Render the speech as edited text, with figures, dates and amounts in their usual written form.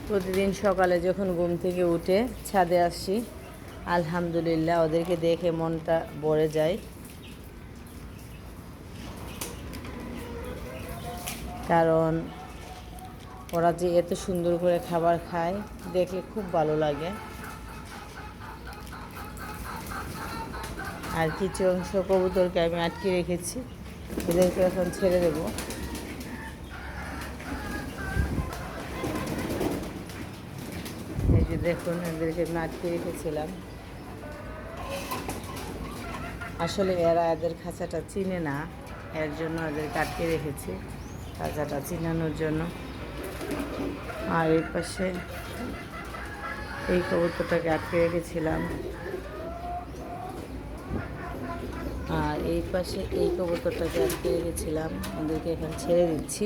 প্রতিদিন সকালে যখন ঘুম থেকে উঠে ছাদে আসি, আলহামদুলিল্লাহ ওদেরকে দেখে মনটা ভরে যায়। কারণ ওরা যে এত সুন্দর করে খাবার খায় দেখলে খুব ভালো লাগে। আর কিছু অংশ কবুতরকে আমি আটকে রেখেছি, ওদেরকে এখন ছেড়ে দেব। এই যে দেখুন, এদেরকে আমি আটকে রেখেছিলাম। আসলে এরা এদের খাঁচাটা চিনে না, এর জন্য এদেরকে আটকে রেখেছি খাঁচাটা চিনানোর জন্য। আর এই পাশে এই কবুতরটাকে আটকে রেখেছিলাম, আর এই পাশে এই কবুতরটাকে আটকে রেখেছিলাম। ওদেরকে এখন ছেড়ে দিচ্ছি।